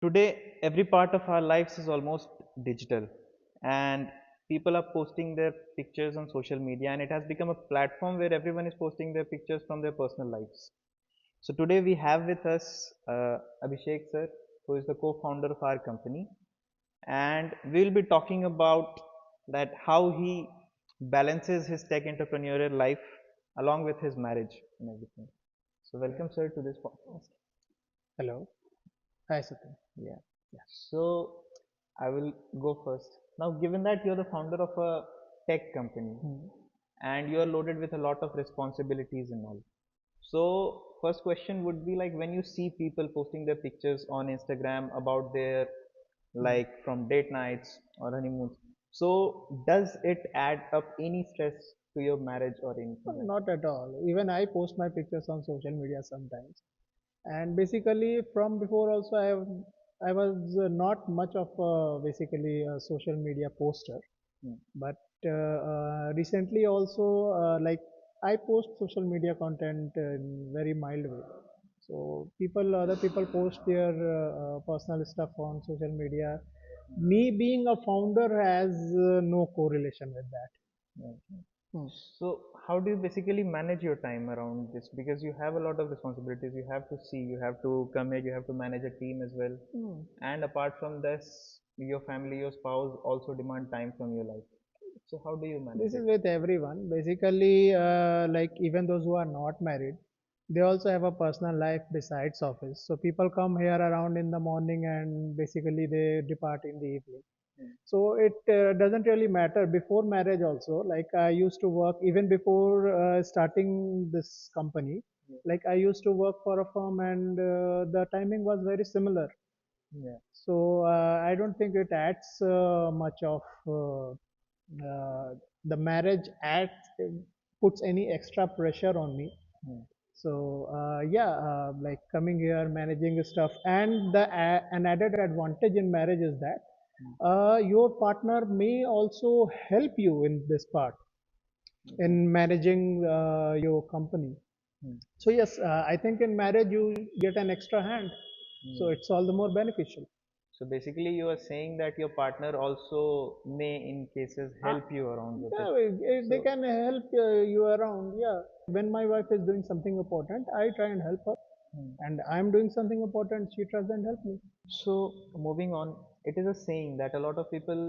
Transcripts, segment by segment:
Today, every part of our lives is almost digital, and people are posting their pictures on social media, and it has become a platform where everyone is posting their pictures from their personal lives. So, today we have with us Abhishek sir, who is the co founder of our company, and we'll be talking about that how he balances his tech entrepreneurial life along with his marriage and everything. So, welcome, sir, to this podcast. Hello. Hi, Satya. Yeah. So I will go first. Now, given that you're the founder of a tech company Hmm. and you're loaded with a lot of responsibilities and all. So, first question would be like when you see people posting their pictures on Instagram about their Hmm. like from date nights or honeymoons. So, does it add up any stress to your marriage or anything like Not at all. Even I post my pictures on social media sometimes. And basically, from before also, I was not much of basically a social media poster. that? But recently also, like I post social media content in very mild way. So other people post their personal stuff on social media. Me being a founder has no correlation with that. Okay. Hmm. So, how do you basically manage your time around this? Because you have a lot of responsibilities. You have to see, you have to commit, you have to manage a team as well. Hmm. And apart from this, your family, your spouse also demand time from your life. So, how do you manage This it? is with everyone. Basically, like even those who are not married, they also have a personal life besides office. So people come here around in the morning and basically they depart in the evening. Hmm. So it doesn't really matter before marriage also. Like I used to work even before starting this company. Yeah. Like I used to work for a firm and the timing was very similar. Yeah. So I don't think it adds much of the marriage adds puts any extra pressure on me. Hmm. So yeah, like coming here, managing stuff, and an added advantage in marriage is that Hmm. your partner may also help you in this part Okay. in managing your company. Hmm. So yes, I think in marriage you get an extra hand, so Yeah. it's all the more beneficial. So basically, you are saying that your partner also may, in cases, Uh, help you around with it. yeah, they So, can help you around. Yeah, when my wife is doing something important, I try and help her, hmm. and I'm doing something important, she tries and help me. So, moving on, it is a saying that a lot of people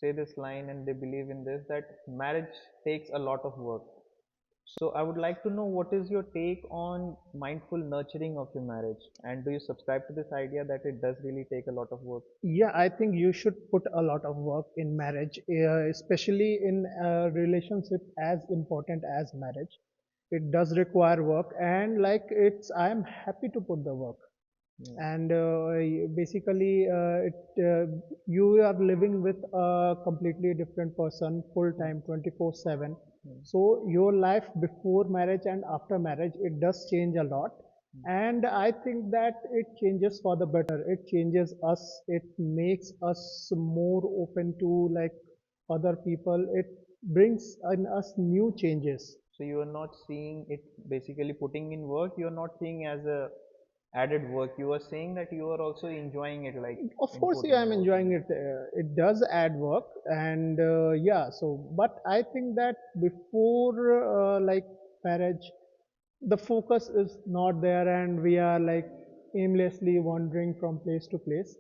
say this line and they believe in this that marriage takes a lot of work. So, I would like to know what is your take on mindful nurturing of your marriage, and do you subscribe to this idea that it does really take a lot of work? Yeah, I think you should put a lot of work in marriage, especially in a relationship as important as marriage. It does require work, and like I am happy to put the work. Yeah. And basically, you are living with a completely different person full Hmm. time, 24/7. Hmm. So your life before marriage and after marriage, it does change a lot. Hmm. And I think that it changes for the better. It changes us. It makes us more open to like other people. It brings in us new changes. So you are not seeing it basically putting in work. You are not seeing as a added work. You are saying that you are also enjoying it, like Of in course, yeah, putting I'm work in enjoying it. it. It does add work, and yeah. So, but I think that before like marriage, the focus is not there, and we are like aimlessly wandering from place to place.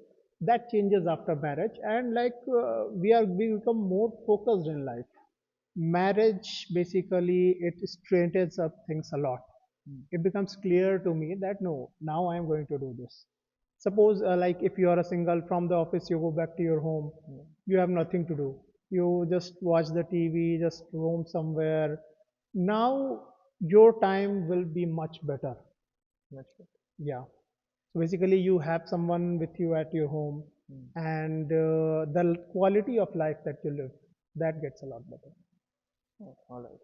That changes after marriage, and like we become more focused in life. Marriage basically it straightens up things a lot. Hmm. It becomes clear to me that no, now I am going to do this. Suppose like if you are a single from the office, you go back to your home, Yeah. you have nothing to do. You just watch the TV, just roam somewhere. Now your time will be much better. That's it. Yeah. So basically, you have someone with you at your home, Hmm. and the quality of life that you live that gets a lot better. Oh, all right.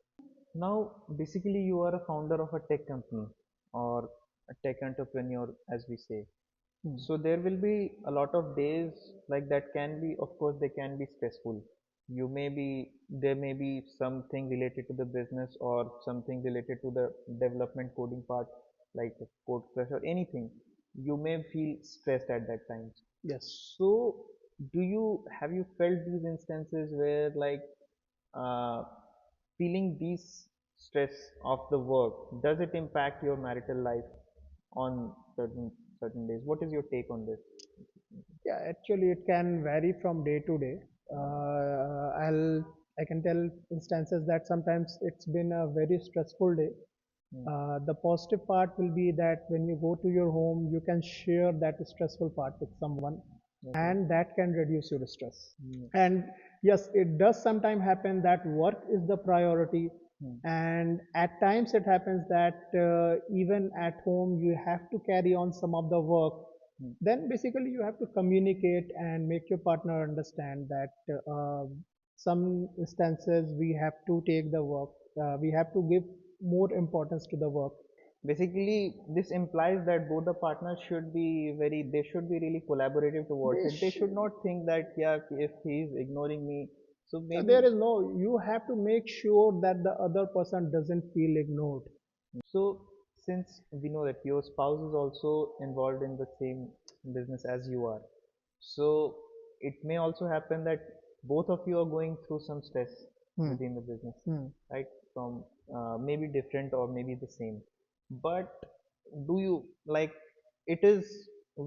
Now, basically, you are a founder of a tech company or a tech entrepreneur, as we say. Hmm. So there will be a lot of days like that can be, of course, they can be stressful. There may be something related to the business or something related to the development coding part, like the code crush or anything. you may feel stressed at that time. Yes. So do you have you felt these instances where like uh, feeling these stress of the work, does it impact your marital life on certain days? What is your take on this? Yeah, actually, it can vary from day to day. I can tell instances that sometimes it's been a very stressful day. Hmm. The positive part will be that when you go to your home, you can share that stressful part with someone, Okay. and that can reduce your stress. Hmm. And yes, it does sometimes happen that work is the priority, Hmm. and at times it happens that even at home you have to carry on some of the work. Hmm. Then basically you have to communicate and make your partner understand that some instances we have to take the work, we have to give more importance to the work. Basically, this implies that both the partners should be they should be really collaborative towards They it. They sh- should not think that, yeah, if he is ignoring me, so there maybe. is no, you have to make sure that the other person doesn't feel ignored. So, since we know that your spouse is also involved in the same business as you are, so it may also happen that both of you are going through some stress Hmm. within the business, Hmm. right? From maybe different or maybe the same. But do you like it is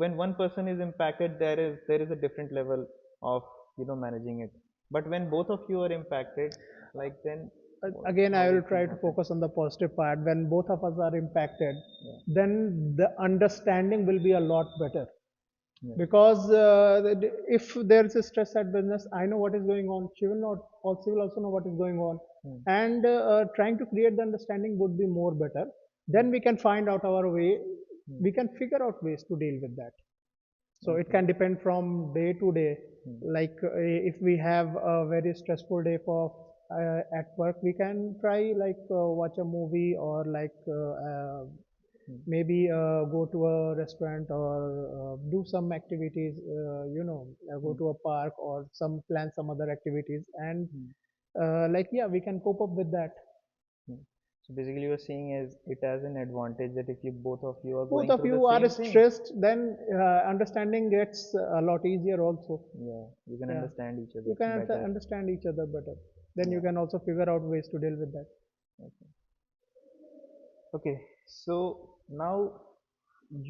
when one person is impacted, there is a different level of managing it. But when both of you are impacted, like then Again, I how will will try things to happen? focus on the positive part. When both of us are impacted, Yeah. then the understanding will be a lot better. Yeah. Because if there is a stress at business, I know what is going on. She will not, or she will also know what is going on, Hmm. and trying to create the understanding would be more better. Then we can find out our way. Hmm. We can figure out ways to deal with that. So it Okay. can depend from day to day. Hmm. Like if we have a very stressful day for at work, we can try like watch a movie or like Hmm. maybe go to a restaurant or do some activities. Go Hmm. to a park or some plan some other activities, and Hmm. like yeah, we can cope up with that. Hmm. So basically, you're saying is it has an advantage that if you both of you are Both going of through the you are same thing, stressed, then understanding gets a lot easier also. yeah, you can Yeah, understand each other you can better. understand each other better. Then you Yeah. can also figure out ways to deal with that. Okay. Okay. So now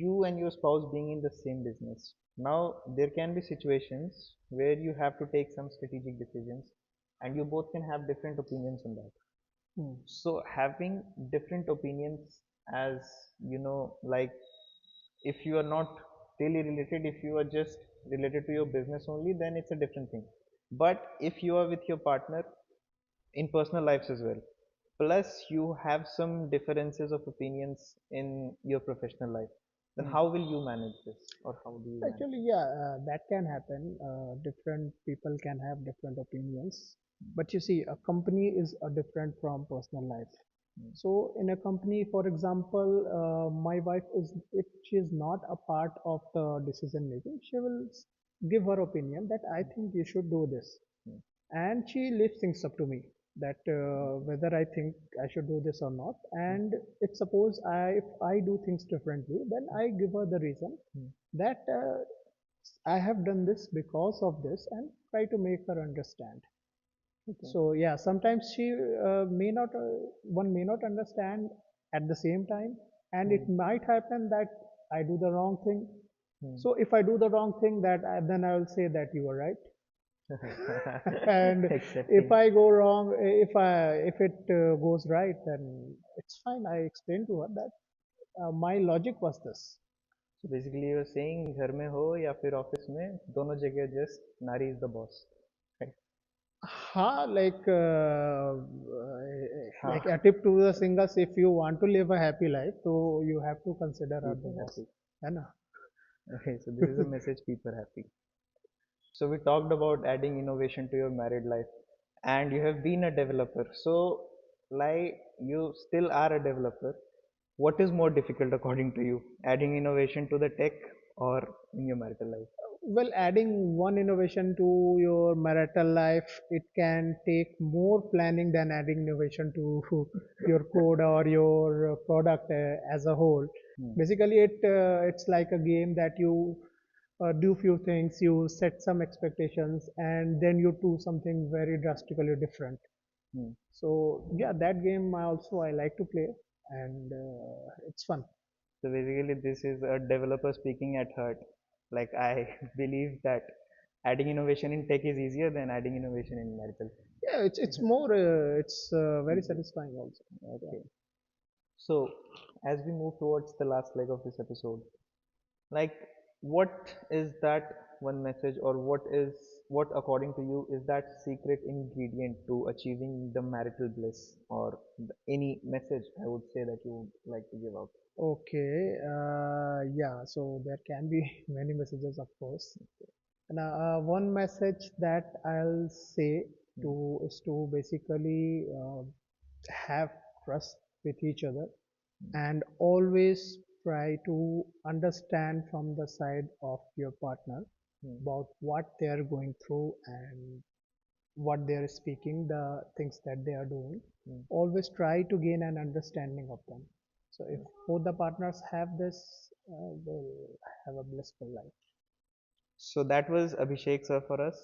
you and your spouse being in the same business, now there can be situations where you have to take some strategic decisions, and you both can have different opinions on that. Hmm. So having different opinions, as like if you are not really related, if you are just related to your business only, then it's a different thing. But if you are with your partner in personal lives as well, plus you have some differences of opinions in your professional life, then Hmm. how will you manage this, or how do you manage? Actually, yeah, that can happen. Different people can have different opinions. But you see, a company is different from personal life. Mm. So, in a company, for example, my wife is, if she is not a part of the decision making, she will give her opinion that I think you should do this. Mm. And she leaves things up to me that whether I think I should do this or not. Mm. And if suppose if I do things differently, then I give her the reason Mm. that I have done this because of this, and try to make her understand. Okay. So yeah, sometimes she may not, one may not understand at the same time, and it Mm. might happen that I do the wrong thing. Mm. So if I do the wrong thing, then I will say that you are right. And if Accepting. I go wrong, if it goes right, then it's fine. I explained to her that my logic was this. So basically you're saying घर में हो या फिर office में दोनों जगह just नारी is the boss, right? हाँ, like a हाँ. tip to the singers, if you want to live a happy life, so you have to consider her Keep the her boss, happy. है ना? Okay, so this is a message, keep her happy. So we talked about adding innovation to your married life, and you have been a developer. So, like you still are a developer. What is more difficult according to you, adding innovation to the tech or in your marital life? Well, adding one innovation to your marital life, it can take more planning than adding innovation to your code or your product as a whole. Hmm. Basically, it's like a game that you do few things, you set some expectations, and then you do something very drastically different. Hmm. So yeah, that game I like to play, and it's fun. So basically, this is a developer speaking at heart. Like I believe that adding innovation in tech is easier than adding innovation in marital. Yeah, it's more it's very satisfying also. Yeah. Okay. So as we move towards the last leg of this episode, like what is that one message, or what according to you is that secret ingredient to achieving the marital bliss, or any message I would say that you would like to give out? Okay, yeah, so there can be many messages, of course. And one message that I'll say Hmm. to is to basically have trust with each other and always try to understand from the side of your partner Hmm. about what they are going through and what they are speaking, the things that they are doing. Hmm. Always try to gain an understanding of them. So if both the partners have this, they'll have a blissful life. So that was Abhishek sir for us.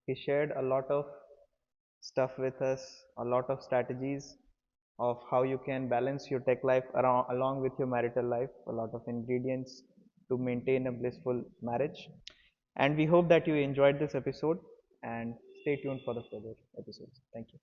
He shared a lot of stuff with us, a lot of strategies of how you can balance your tech life around, along with your marital life, a lot of ingredients to maintain a blissful marriage. And we hope that you enjoyed this episode, and stay tuned for the further episodes. Thank you.